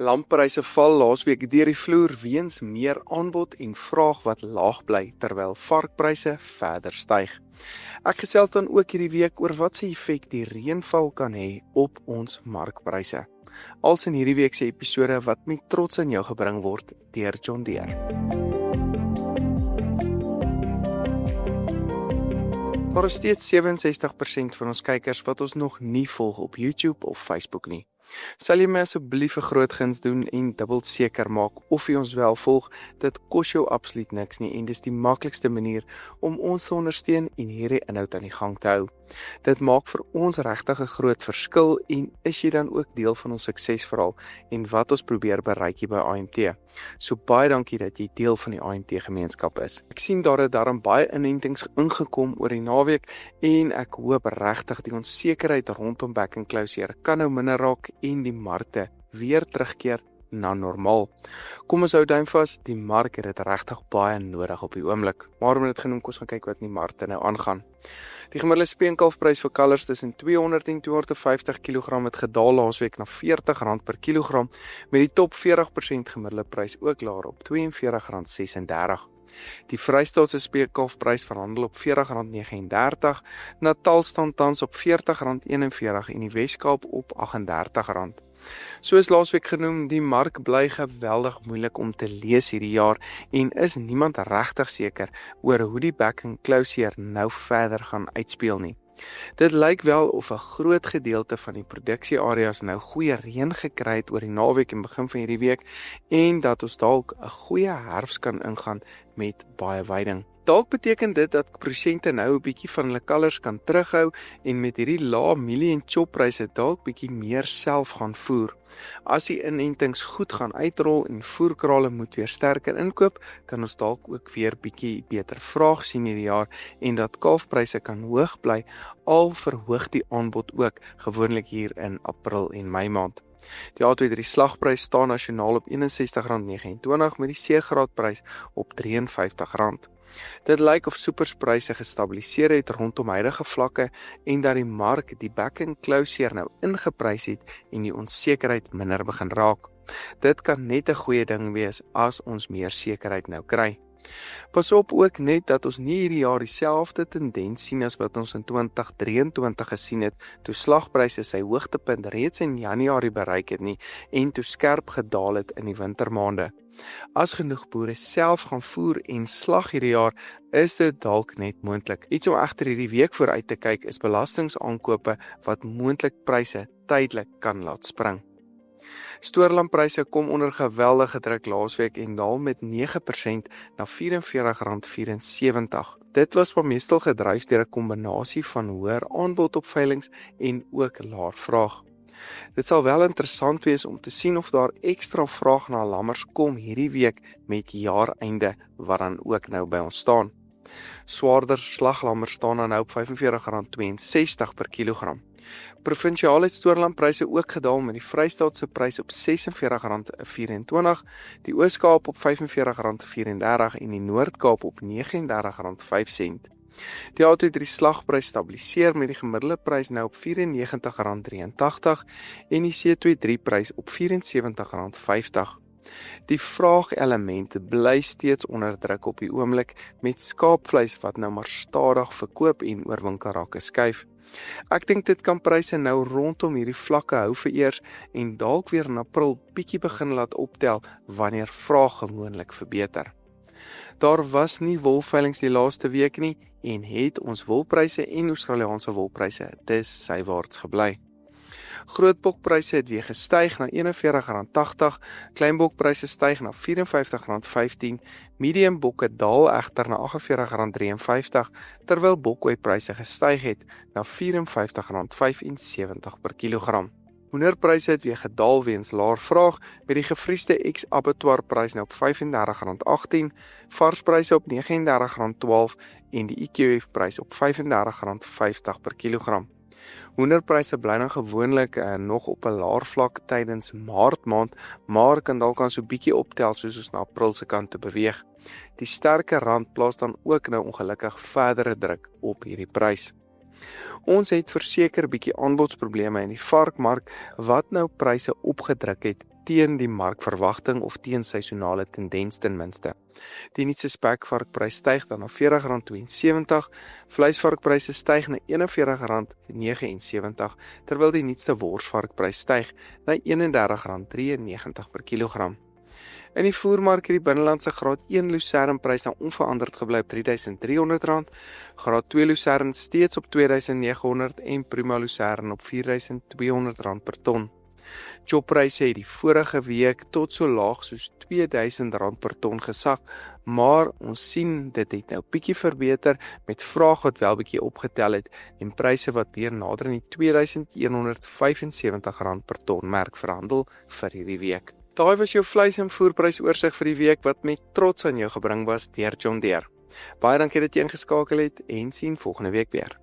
Lamppryse val laasweek deur die vloer weens meer aanbod en vraag wat laag bly, terwyl varkpryse verder styg. Ek gesels dan ook hierdie week oor wat se effek die reënval kan hê op ons markpryse. Als in hierdie week se episode wat met trots aan jou gebring word deur John Deere. Daar is steeds 67% van ons kykers wat ons nog nie volg op YouTube of Facebook nie. Sal jy my asseblief 'n groot guns doen en dubbel seker maak of jy ons wel volg? Dit kos jou absoluut niks nie en dis die maklikste manier om ons te ondersteun en hierdie inhoud aan die gang te hou. Dit maak vir ons regtig 'n groot verskil en is jy dan ook deel van ons suksesverhaal en wat ons probeer bereik hier by AMT. So baie dankie dat jy deel van die AMT gemeenskap is. Ek sien daar het daarom baie inentings ingekom oor die naweek en ek hoop regtig die onsekerheid rondom back and closure kan nou minder raak en die markte weer terugkeer na normaal. Kom ons hou duim vas, die mark het dit regtig baie nodig op die oomblik. Maar om dit genoem, kom ons gaan kyk wat in die markte nou aangaan. Die gemiddelde speenkalfprys vir kalvers tussen 200 en 250 kg het gedaal laasweek na R40 per kilogram, met die top 40% gemiddelde prys ook laer op R42,36. Die Vrystaatse speenkalfprys verhandel op R40,39, Natal staan tans op R40,41 en die Weskaap op R38. Soos laasweek genoem, die mark bly geweldig moeilik om te lees hierdie jaar en is niemand regtig seker oor hoe die back and closure nou verder gaan uitspeel nie. Dit lyk wel of 'n groot gedeelte van die produksieareas nou goeie reën gekry het oor die naweek en begin van hierdie week en dat ons dalk 'n goeie herfs kan ingaan met baie veiding. Dalk beteken dit dat prosente nou 'n bietjie van hulle kalvers kan terughou en met hierdie lae mielie en choppryse dalk bietjie meer self gaan voer. As die inentings goed gaan uitrol en voerkrale moet weer sterker inkoop, kan ons dalk ook weer bietjie beter vraag sien hierdie jaar en dat kalfpryse kan hoog bly, al verhoog die aanbod ook gewoonlik hier in April en Mei maand. Die A23 slagprys staan nasionaal op R61,29 met die C-graadprys op R53. Dit lyk of superspryse gestabiliseer het rondom huidige vlakke en dat die mark die back and closure nou ingeprys het en die onsekerheid minder begin raak. Dit kan net 'n goeie ding wees as ons meer sekerheid nou kry. Pas op ook net dat ons nie hierdie jaar dieselfde tendens sien as wat ons in 2023 gesien het, toe slagpryse sy hoogtepunt reeds in Januarie bereik het nie en toe skerp gedaal het in die wintermaande. As genoeg boere self gaan voer en slag hierdie jaar, is dit dalk net moontlik. Iets om egter hierdie week vooruit te kyk is belastingaankope wat moontlik pryse tydelik kan laat spring. Stoorlandpryse kom onder geweldige druk laasweek en daal met 9% na R44,74. Dit was maar meestal gedryf deur 'n kombinasie van hoër aanbod op veilinge en ook laer vraag. Dit sal wel interessant wees om te sien of daar ekstra vraag na lammers kom hierdie week met jaareinde wat dan ook nou by ons staan. Swaarder slaglammers staan dan nou op R45,62 per kilogram. Provinsiaal het stoorlandpryse ook gedaal met die Vrystaatse prys op R46,24, die Oos-Kaap op R45,34 en die Noord-Kaap op R39,05. Die A23 slagprys stabiliseer met die gemiddelde prys nou op R94,83 en die C23 prys op R74,50. Die vraagelement bly steeds onder druk op die oomblik met skaapvleis wat nou maar stadig verkoop en oor winkelrakke skuif. Ek dink dit kan pryse nou rondom hierdie vlakke hou vir eers en dalk weer in April bietjie begin laat optel wanneer vraag gewoonlik verbeter. Daar was nie wolveilings die laaste week nie en het ons wolpryse en Australiese wolpryse dis sywaarts gebly. Grootbokpryse het weer gestyg na R41,80, kleinbokpryse styg na R54,15, medium bokke daal egter na R48,53, terwyl bokweipryse gestyg het na R54,75 per kilogram. Hoenderpryse het weer gedaal weens laer vraag met die gevriesde ex-abattoir prys nou op R35,18, varspryse op R39,12 en die IQF prys op R35,50 per kilogram. Hoenderpryse bly dan gewoonlik nog op 'n laer vlak tydens Maart maand, maar kan dalk aan so bietjie optel soos ons na April se kant te beweeg. Die sterke rand plaas dan ook nou ongelukkig verdere druk op hierdie prys. Ons het verseker bietjie aanbodsprobleme in die varkmark wat nou pryse opgedruk het teen die markverwagting of teen seisonale tendens ten minste. Die nuutste spekvarkprys styg dan na R40.72, vleisvarkpryse styg na R41.79, terwyl die nuutste worsvarkprys styg na R31.93 per kilogram. In die voermark het die binnelandse graad 1 lucernprys na onveranderd gebly op R3.300, graad 2 lucern steeds op R2.900 en prima lucern op R4.200 per ton. Choppryse het die vorige week tot so laag soos R2.000 per ton gesak, maar ons sien dit het nou bietjie verbeter met vraag wat wel bietjie opgetel het en pryse wat weer nader aan die R2.175 per ton merk verhandel vir hierdie week. Daai was jou vleis- en voerprysoorsig vir die week wat met trots aan jou gebring was deur John Deere. Baie dankie dat jy ingeskakel het en sien volgende week weer.